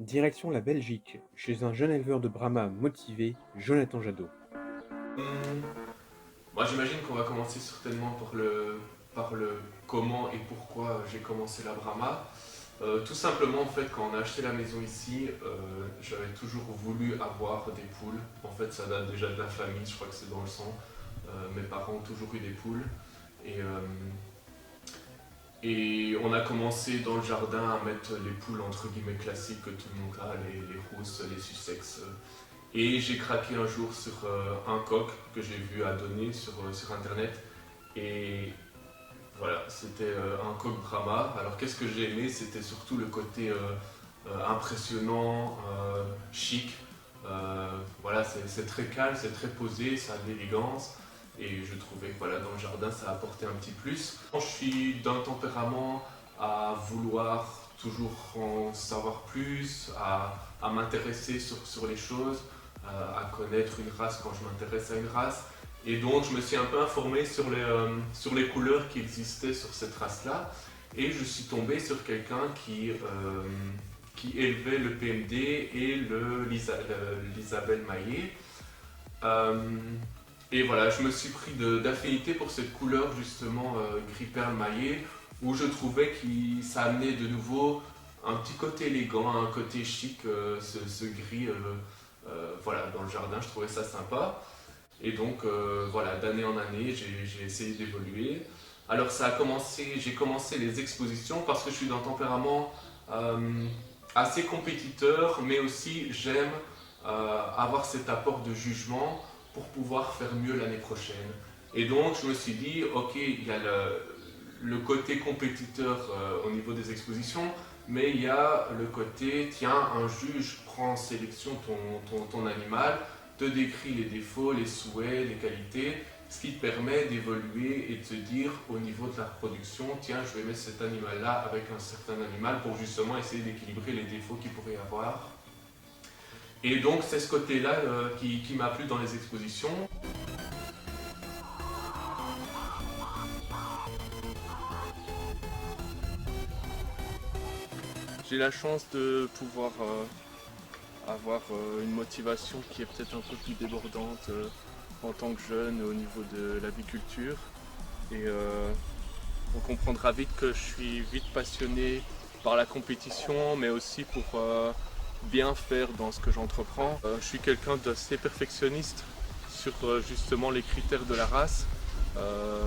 Direction la Belgique, chez un jeune éleveur de Brahma motivé, Jonathan Jadot. Hum, Moi j'imagine qu'on va commencer certainement par le comment et pourquoi j'ai commencé la Brahma. Tout simplement en fait quand on a acheté la maison ici, j'avais toujours voulu avoir des poules. En fait ça date déjà de la famille, je crois que c'est dans le sang. Mes parents ont toujours eu des poules. Et, euh, et on a commencé dans le jardin à mettre les poules entre guillemets classiques que tout le monde a, les rousses, les Sussex. Et j'ai craqué un jour sur un coq que j'ai vu à donner sur internet. Et voilà, c'était un coq Brahma. Alors qu'est-ce que j'ai aimé? C'était surtout le côté impressionnant, chic. Voilà, c'est très calme, c'est très posé, ça a de l'élégance. Et je trouvais que voilà, dans le jardin, ça apportait un petit plus. Je suis d'un tempérament à vouloir toujours en savoir plus, à m'intéresser sur les choses, à connaître une race quand je m'intéresse à une race. Et donc je me suis un peu informé sur les couleurs qui existaient sur cette race-là. Et je suis tombé sur quelqu'un qui élevait le PMD et l'Isabelle Maillet. Euh, et voilà, je me suis pris d'affinité pour cette couleur justement gris perle maillé, où je trouvais que ça amenait de nouveau un petit côté élégant, un côté chic, ce gris voilà, dans le jardin, je trouvais ça sympa. Et donc voilà, d'année en année, j'ai essayé d'évoluer. Alors j'ai commencé les expositions parce que je suis d'un tempérament euh, assez compétiteur, mais aussi j'aime avoir cet apport de jugement pour pouvoir faire mieux l'année prochaine. Et donc je me suis dit, ok, il y a le côté compétiteur au niveau des expositions, mais il y a le côté, tiens, un juge prend en sélection ton animal, te décrit les défauts, les souhaits, les qualités, ce qui te permet d'évoluer et de te dire au niveau de la reproduction, tiens, je vais mettre cet animal-là avec un certain animal pour justement essayer d'équilibrer les défauts qu'il pourrait y avoir. Et donc c'est ce côté-là qui m'a plu dans les expositions. J'ai la chance de pouvoir avoir une motivation qui est peut-être un peu plus débordante en tant que jeune au niveau de l'aviculture. Et on comprendra vite que je suis vite passionné par la compétition, mais aussi pour bien faire dans ce que j'entreprends. Je suis quelqu'un d'assez perfectionniste sur justement les critères de la race. Euh,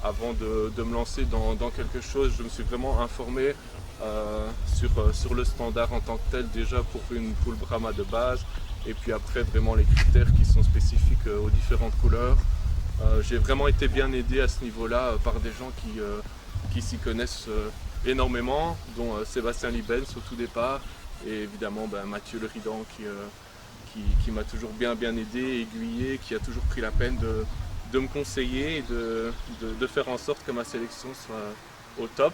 Avant de me lancer dans quelque chose, je me suis vraiment informé sur le standard en tant que tel, déjà pour une poule Brahma de base, et puis après vraiment les critères qui sont spécifiques aux différentes couleurs. J'ai vraiment été bien aidé à ce niveau-là par des gens qui s'y connaissent énormément, dont Sébastien Libens au tout départ, et évidemment Mathieu Le Ridan qui m'a toujours bien aidé, aiguillé, qui a toujours pris la peine de me conseiller et de faire en sorte que ma sélection soit au top.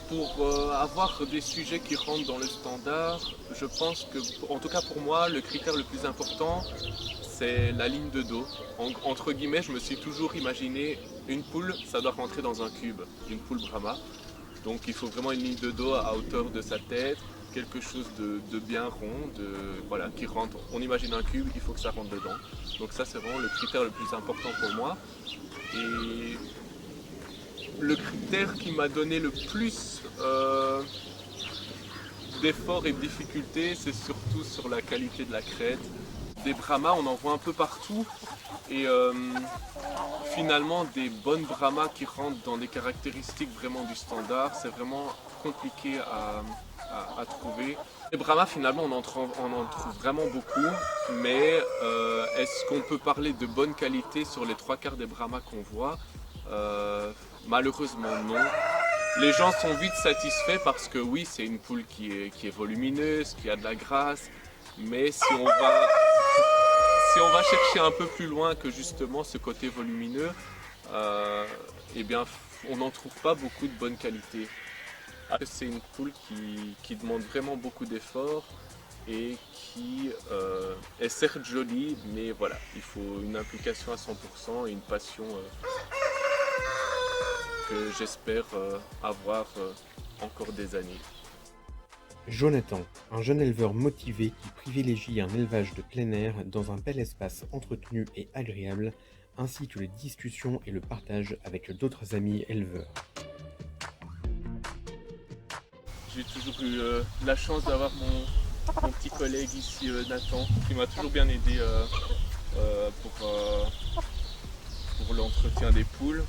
Pour avoir des sujets qui rentrent dans le standard, je pense que, en tout cas pour moi, le critère le plus important, c'est la ligne de dos. Entre guillemets, je me suis toujours imaginé une poule, ça doit rentrer dans un cube, une poule Brahma. Donc il faut vraiment une ligne de dos à hauteur de sa tête, quelque chose de bien rond, voilà, qui rentre. On imagine un cube, il faut que ça rentre dedans. Donc ça c'est vraiment le critère le plus important pour moi. Et le critère qui m'a donné le plus d'efforts et de difficultés, c'est surtout sur la qualité de la crête. Des Brahmas, on en voit un peu partout. Et finalement, des bonnes Brahmas qui rentrent dans des caractéristiques vraiment du standard, c'est vraiment compliqué à trouver. Les Brahmas, finalement, on en trouve vraiment beaucoup, mais est-ce qu'on peut parler de bonne qualité sur les trois quarts des Brahmas qu'on voit? Malheureusement, non. Les gens sont vite satisfaits parce que oui, c'est une poule qui est volumineuse, qui a de la grâce, mais si on va chercher un peu plus loin que justement ce côté volumineux, euh, eh bien, on n'en trouve pas beaucoup de bonne qualité. C'est une poule qui demande vraiment beaucoup d'efforts et qui est certes jolie, mais voilà, il faut une implication à 100% et une passion que j'espère avoir encore des années. Jonathan, un jeune éleveur motivé qui privilégie un élevage de plein air dans un bel espace entretenu et agréable, ainsi que les discussions et le partage avec d'autres amis éleveurs. J'ai toujours eu la chance d'avoir mon petit collègue ici, Nathan, qui m'a toujours bien aidé pour l'entretien des poules.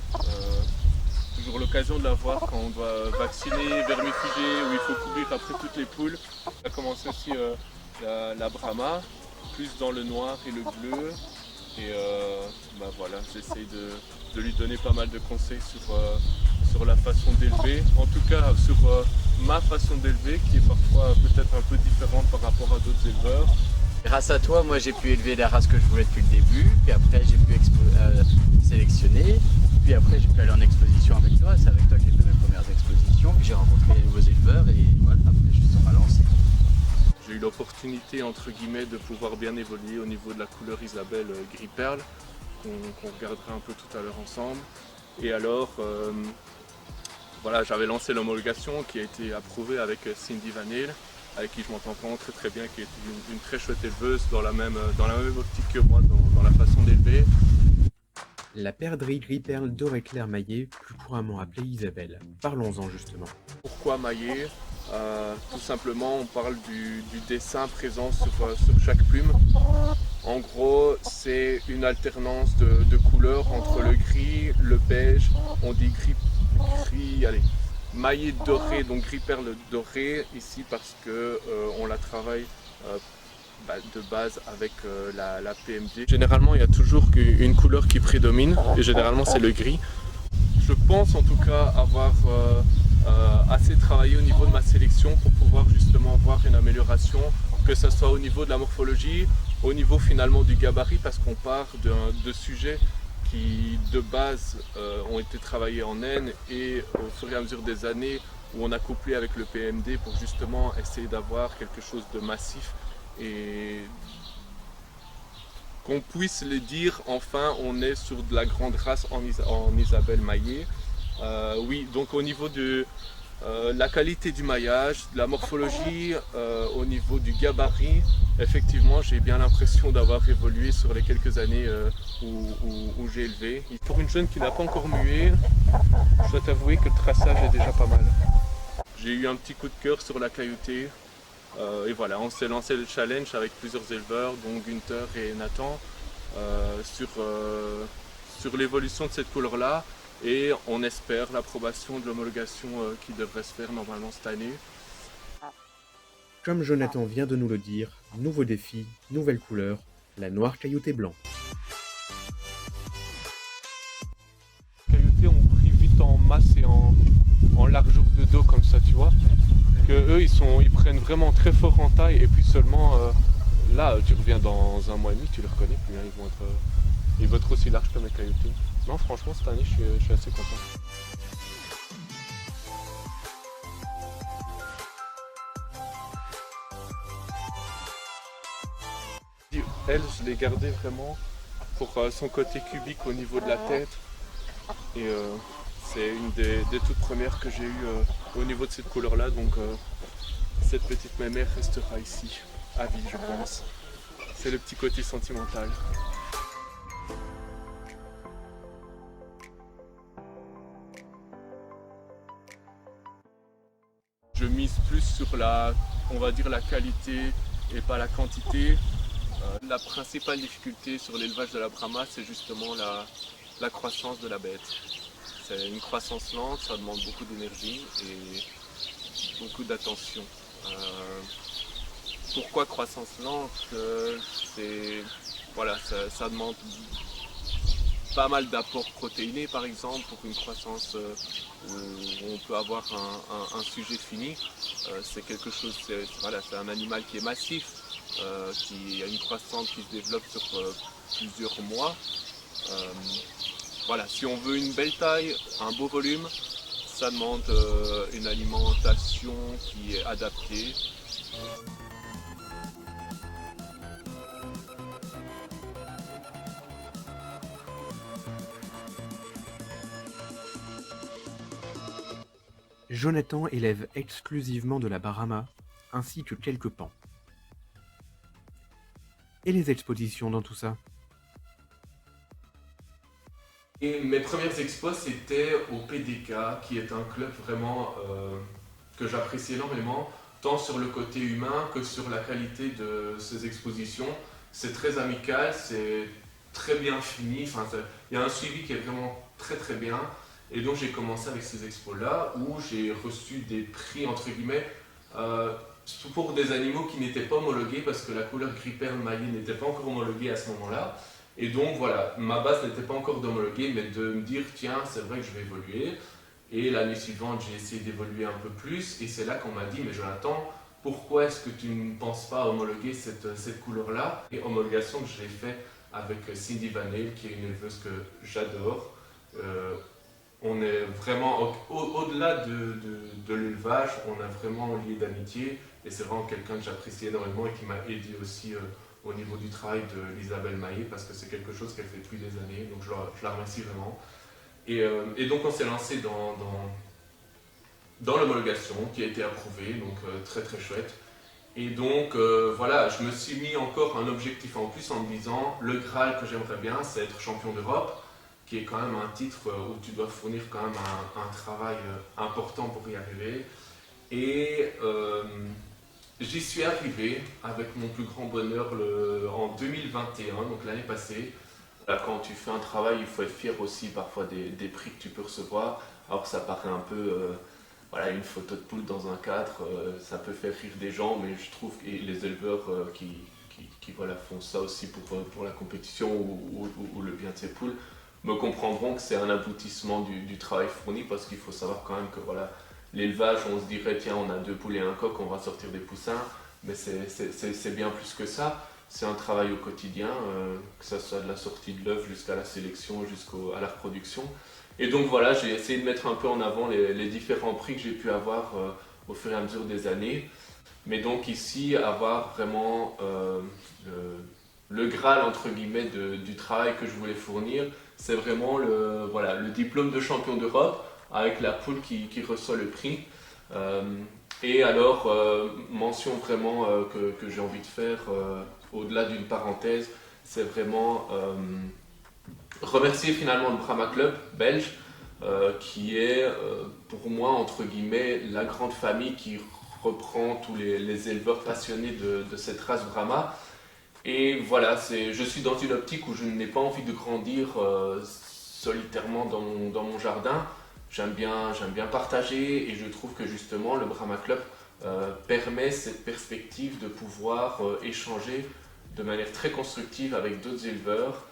Toujours l'occasion de la voir quand on doit vacciner, vermifuger, où il faut courir après toutes les poules. On a commencé aussi la Brahma, plus dans le noir et le bleu. Et voilà, j'essaye de lui donner pas mal de conseils sur la façon d'élever. En tout cas sur ma façon d'élever, qui est parfois peut-être un peu différente par rapport à d'autres éleveurs. Grâce à toi, moi j'ai pu élever la race que je voulais depuis le début, puis après j'ai pu sélectionner, puis après j'ai pu aller en exposition avec toi, c'est avec toi que j'ai fait mes premières expositions, que j'ai rencontré les nouveaux éleveurs et voilà, après je suis sur ma lancée. J'ai eu l'opportunité entre guillemets de pouvoir bien évoluer au niveau de la couleur Isabelle gris perle, qu'on regardera un peu tout à l'heure ensemble. Et alors, voilà, j'avais lancé l'homologation qui a été approuvée avec Cindy Vanille, avec qui je m'entends vraiment très très bien, qui est une très chouette éleveuse dans la même optique que moi, dans la façon d'élever. La perdrix gris perle doré clair maillé, plus couramment appelée Isabelle. Parlons-en justement. Pourquoi maillé? Tout simplement, on parle du dessin présent sur chaque plume. En gros, c'est une alternance de couleurs entre le gris, le beige, on dit maillé doré, donc gris perle doré ici parce que on la travaille de base avec la PMD. Généralement, il y a toujours une couleur qui prédomine et généralement c'est le gris. Je pense en tout cas avoir assez travaillé au niveau de ma sélection pour pouvoir justement voir une amélioration, que ce soit au niveau de la morphologie, au niveau finalement du gabarit, parce qu'on part de sujets qui de base ont été travaillés en naine et au fur et à mesure des années où on a couplé avec le PMD pour justement essayer d'avoir quelque chose de massif et qu'on puisse le dire, enfin on est sur de la grande race en Isabelle maillée. Oui, donc au niveau de la qualité du maillage, de la morphologie, au niveau du gabarit, effectivement j'ai bien l'impression d'avoir évolué sur les quelques années où j'ai élevé. Pour une jeune qui n'a pas encore mué, je dois t'avouer que le traçage est déjà pas mal. J'ai eu un petit coup de cœur sur la cailloutée. Et voilà, on s'est lancé le challenge avec plusieurs éleveurs, dont Gunther et Nathan, sur l'évolution de cette couleur-là. Et on espère l'approbation de l'homologation qui devrait se faire normalement cette année. Comme Jonathan vient de nous le dire, nouveau défi, nouvelle couleur, la noire cailloutée blanc. Les cailloutés ont pris vite en masse et en largeur de dos comme ça, tu vois. Que eux ils prennent vraiment très fort en taille et puis seulement là tu reviens dans un mois et demi, tu les reconnais plus, hein, ils vont être aussi larges que mes cailloutés. Non, franchement cette année je suis assez content. Elle, je l'ai gardée vraiment pour son côté cubique au niveau de la tête et c'est une des toutes premières que j'ai eues au niveau de cette couleur là, donc cette petite mémère restera ici à vie, je pense. C'est le petit côté sentimental. Je mise plus sur on va dire la qualité et pas la quantité. La principale difficulté sur l'élevage de la Brahma, c'est justement la croissance de la bête. C'est une croissance lente, ça demande beaucoup d'énergie et beaucoup d'attention. Pourquoi croissance lente? Voilà, ça demande pas mal d'apports protéinés par exemple pour une croissance où on peut avoir un sujet fini. C'est quelque chose, voilà, c'est un animal qui est massif, qui a une croissance qui se développe sur plusieurs mois. Voilà, si on veut une belle taille, un beau volume, ça demande une alimentation qui est adaptée. Jonathan élève exclusivement de la Brahma, ainsi que quelques pans. Et les expositions dans tout ça? Et mes premières expos, c'était au PDK, qui est un club vraiment que j'apprécie énormément, tant sur le côté humain que sur la qualité de ces expositions. C'est très amical, c'est très bien fini, enfin, il y a un suivi qui est vraiment très très bien. Et donc j'ai commencé avec ces expos-là, où j'ai reçu des prix, entre guillemets, pour des animaux qui n'étaient pas homologués, parce que la couleur gris perle maillé n'était pas encore homologuée à ce moment-là. Et donc voilà, ma base n'était pas encore d'homologuer, mais de me dire, tiens, c'est vrai que je vais évoluer. Et l'année suivante, j'ai essayé d'évoluer un peu plus, et c'est là qu'on m'a dit, mais Jonathan, pourquoi est-ce que tu ne penses pas à homologuer cette couleur-là? Et homologation que j'ai fait avec Cindy Vanel, qui est une éleveuse que j'adore. On est vraiment, au-delà de l'élevage, on a vraiment lié d'amitié, et c'est vraiment quelqu'un que j'apprécie énormément et qui m'a aidé aussi au niveau du travail d'Isabelle Maillet, parce que c'est quelque chose qu'elle fait depuis des années, donc je la remercie vraiment. Et donc on s'est lancé dans l'homologation qui a été approuvée, donc très très chouette. Et donc voilà, je me suis mis encore un objectif en plus en me disant, le Graal que j'aimerais bien, c'est être champion d'Europe, qui est quand même un titre où tu dois fournir quand même un travail important pour y arriver. Et j'y suis arrivé avec mon plus grand bonheur en 2021, donc l'année passée. Quand tu fais un travail, il faut être fier aussi parfois des prix que tu peux recevoir. Alors ça paraît un peu, voilà, une photo de poule dans un cadre, ça peut faire rire des gens, mais je trouve que les éleveurs qui voilà, font ça aussi pour la compétition ou le bien de ces poules, me comprendront que c'est un aboutissement du travail fourni, parce qu'il faut savoir quand même que voilà, l'élevage, on se dirait tiens, on a 2 poules et un coq, on va sortir des poussins, mais c'est bien plus que ça. C'est un travail au quotidien, que ce soit de la sortie de l'œuf jusqu'à la sélection, jusqu'à la reproduction. Et donc voilà, j'ai essayé de mettre un peu en avant les différents prix que j'ai pu avoir au fur et à mesure des années. Mais donc ici, avoir vraiment le Graal entre guillemets du travail que je voulais fournir, c'est vraiment le diplôme de champion d'Europe avec la poule qui reçoit le prix. Et alors, mention vraiment que j'ai envie de faire, au-delà d'une parenthèse, c'est vraiment remercier finalement le Brahma Club belge, qui est pour moi, entre guillemets, la grande famille qui reprend tous les éleveurs passionnés de cette race Brahma. Et voilà, je suis dans une optique où je n'ai pas envie de grandir solitairement dans mon jardin. J'aime bien partager, et je trouve que justement le Brahma Club permet cette perspective de pouvoir échanger de manière très constructive avec d'autres éleveurs.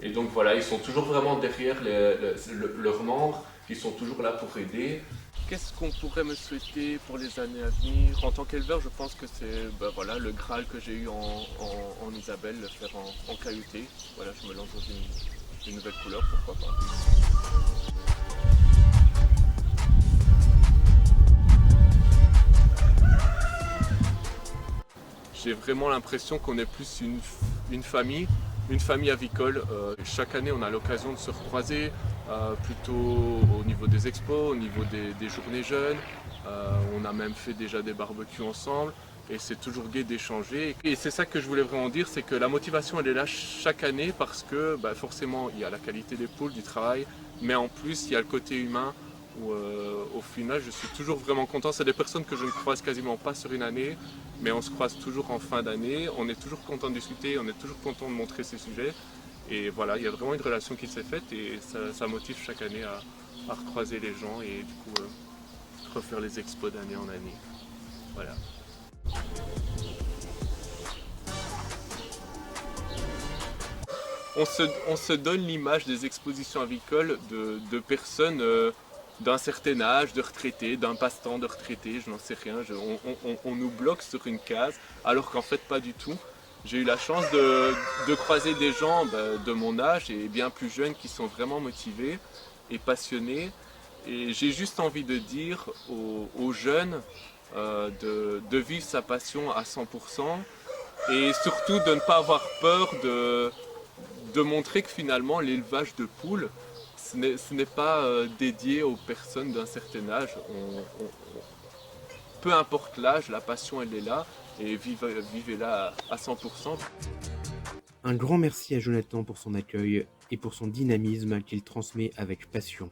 Et donc voilà, ils sont toujours vraiment derrière leurs membres, ils sont toujours là pour aider. Qu'est-ce qu'on pourrait me souhaiter pour les années à venir? En tant qu'éleveur, je pense que c'est voilà, le Graal que j'ai eu en Isabelle, le faire en caillouté. Voilà, je me lance dans une nouvelle couleur, pourquoi pas. J'ai vraiment l'impression qu'on est plus une famille avicole. Chaque année, on a l'occasion de se recroiser, plutôt au niveau des expos, au niveau des journées jeunes. On a même fait déjà des barbecues ensemble, et c'est toujours gai d'échanger. Et c'est ça que je voulais vraiment dire, c'est que la motivation, elle est là chaque année, parce que forcément, il y a la qualité des poules, du travail, mais en plus, il y a le côté humain, où au final, je suis toujours vraiment content. C'est des personnes que je ne croise quasiment pas sur une année, mais on se croise toujours en fin d'année. On est toujours content de discuter, on est toujours content de montrer ces sujets. Et voilà, il y a vraiment une relation qui s'est faite, et ça motive chaque année à recroiser les gens, et du coup refaire les expos d'année en année. Voilà. On se donne l'image des expositions avicoles de personnes d'un certain âge, de retraités, d'un passe-temps de retraités, je n'en sais rien. On nous bloque sur une case, alors qu'en fait pas du tout. J'ai eu la chance de croiser des gens de mon âge et bien plus jeunes, qui sont vraiment motivés et passionnés. Et j'ai juste envie de dire aux jeunes de vivre sa passion à 100%, et surtout de ne pas avoir peur de montrer que finalement l'élevage de poules, ce n'est pas dédié aux personnes d'un certain âge. Peu importe l'âge, la passion elle est là et vivez-la à 100%. Un grand merci à Jonathan pour son accueil et pour son dynamisme qu'il transmet avec passion.